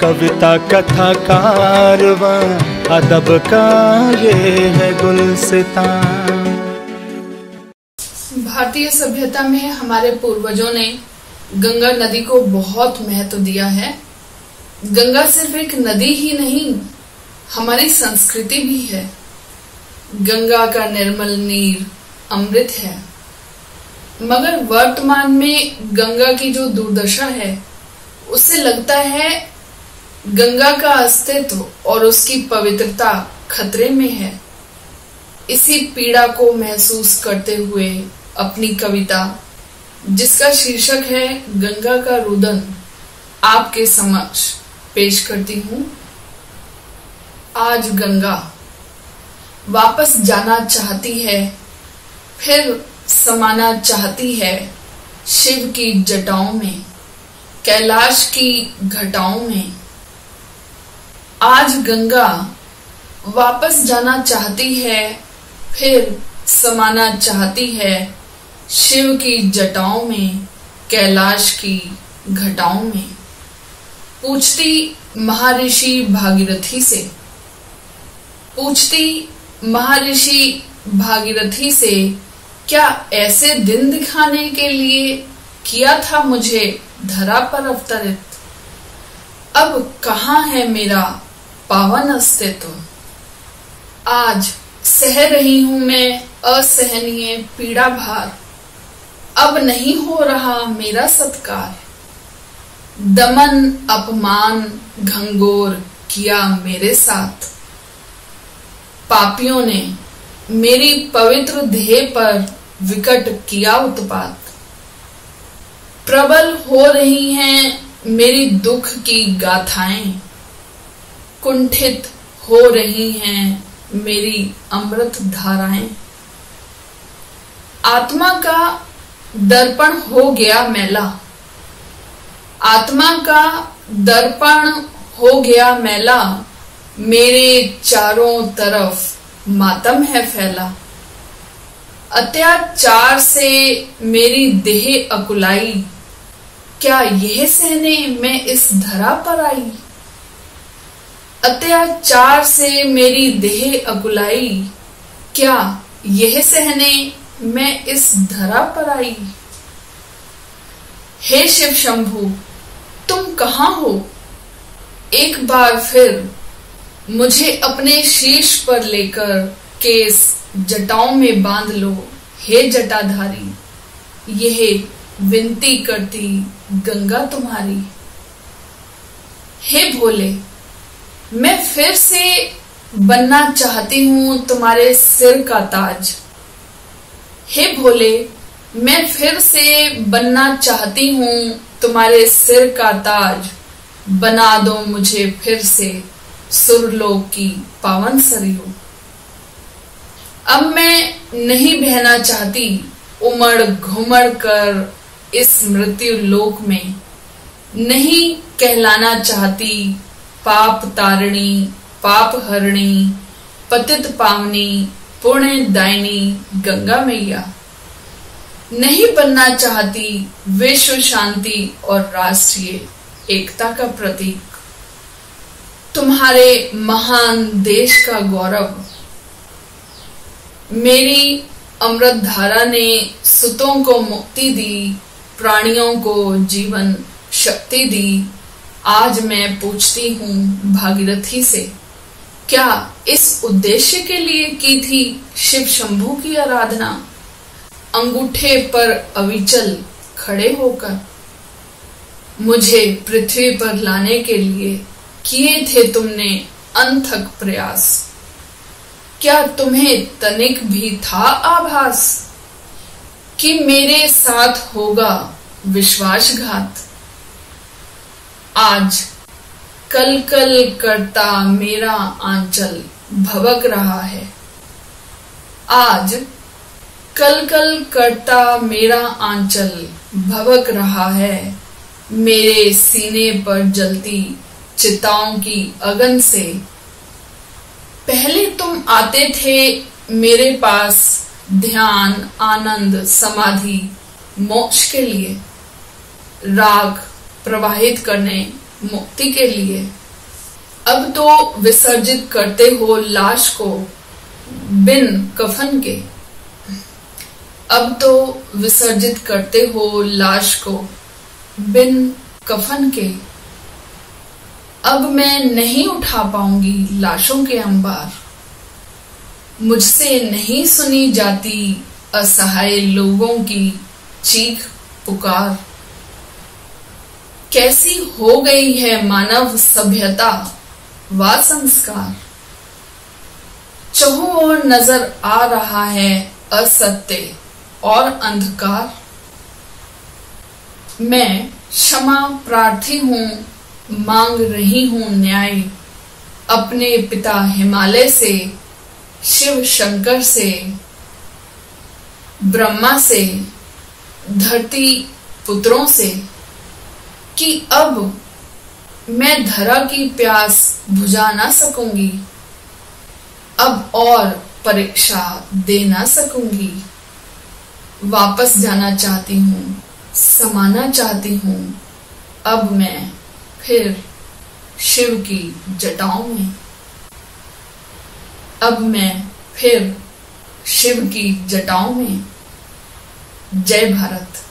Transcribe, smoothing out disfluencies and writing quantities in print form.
कविता कथा कारवां, अदब का ये है गुलसितां। भारतीय सभ्यता में हमारे पूर्वजों ने गंगा नदी को बहुत महत्व दिया है। गंगा सिर्फ एक नदी ही नहीं, हमारी संस्कृति भी है। गंगा का निर्मल नीर अमृत है। मगर वर्तमान में गंगा की जो दुर्दशा है, उससे लगता है गंगा का अस्तित्व और उसकी पवित्रता खतरे में है। इसी पीड़ा को महसूस करते हुए अपनी कविता, जिसका शीर्षक है गंगा का रुदन, आपके समक्ष पेश करती हूँ। आज गंगा वापस जाना चाहती है, फिर समाना चाहती है शिव की जटाओं में, कैलाश की घटाओं में। आज गंगा वापस जाना चाहती है, फिर समाना चाहती है शिव की जटाओं में, कैलाश की घटाओं में। पूछती महर्षि भागीरथी से, पूछती महर्षि भागीरथी से, क्या ऐसे दिन दिखाने के लिए किया था मुझे धरा पर अवतरित? अब कहाँ है मेरा पावन अस्तित्व? आज सह रही हूं मैं असहनीय पीड़ा भार, अब नहीं हो रहा मेरा सत्कार। दमन अपमान घंघोर किया मेरे साथ, पापियों ने मेरी पवित्र देह पर विकट किया उत्पात। प्रबल हो रही हैं मेरी दुख की गाथाएं, कुंठित हो रही हैं मेरी अमृत धाराएं। आत्मा का दर्पण हो गया मैला, आत्मा का दर्पण हो गया मैला, मेरे चारों तरफ मातम है फैला। अत्याचार से मेरी देह अकुलाई, क्या यह सहने मैं इस धरा पर आई? अत्याचार से मेरी देह अकुलाई, क्या यह सहने मैं इस धरा पर आई? हे शिव शंभु, तुम कहाँ हो? एक बार फिर मुझे अपने शीर्ष पर लेकर केस जटाओं में बांध लो, हे जटाधारी। यह विनती करती गंगा तुम्हारी। हे भोले, मैं फिर से बनना चाहती हूँ तुम्हारे सिर का ताज। हे भोले, मैं फिर से बनना चाहती हूँ तुम्हारे सिर का ताज। बना दो मुझे फिर से सुरलोक की पावन सरयू। अब मैं नहीं बहना चाहती उमड़ घुमड़ कर इस मृत्यु लोक में, नहीं कहलाना चाहती पाप तारिणी, पाप हरणी, पतित पावनी, पुण्य दायिनी गंगा मैया। नहीं बनना चाहती विश्व शांति और राष्ट्रीय एकता का प्रतीक, तुम्हारे महान देश का गौरव। मेरी अमृत धारा ने सुतों को मुक्ति दी, प्राणियों को जीवन शक्ति दी। आज मैं पूछती हूँ भागीरथी से, क्या इस उद्देश्य के लिए की थी शिव शंभु की आराधना? अंगूठे पर अविचल खड़े होकर मुझे पृथ्वी पर लाने के लिए किए थे तुमने अनथक प्रयास। क्या तुम्हें तनिक भी था आभास कि मेरे साथ होगा विश्वासघात? आज कल कल करता मेरा आंचल भवक रहा है। आज कल कल करता मेरा आंचल भवक रहा है। मेरे सीने पर जलती चिताओं की अगन से। पहले तुम आते थे मेरे पास ध्यान, आनंद, समाधि, मोक्ष के लिए, राग प्रवाहित करने, मुक्ति के लिए। अब तो विसर्जित करते हो लाश को बिन कफन के। अब तो विसर्जित करते हो लाश को बिन कफन के। अब मैं नहीं उठा पाऊंगी लाशों के अंबार। मुझसे नहीं सुनी जाती असहाय लोगों की चीख पुकार। कैसी हो गई है मानव सभ्यता व संस्कार। चहुं ओर नजर आ रहा है असत्य और अंधकार। मैं क्षमा प्रार्थी हूं, मांग रही हूं न्याय। अपने पिता हिमालय से, शिव शंकर से, ब्रह्मा से, धरती पुत्रों से, कि अब मैं धरा की प्यास बुझा ना सकूंगी। अब और परीक्षा दे ना सकूंगी। वापस जाना चाहती हूँ, समाना चाहती हूँ अब मैं फिर शिव की जटाओं में। अब मैं फिर शिव की जटाओं में। जय भारत।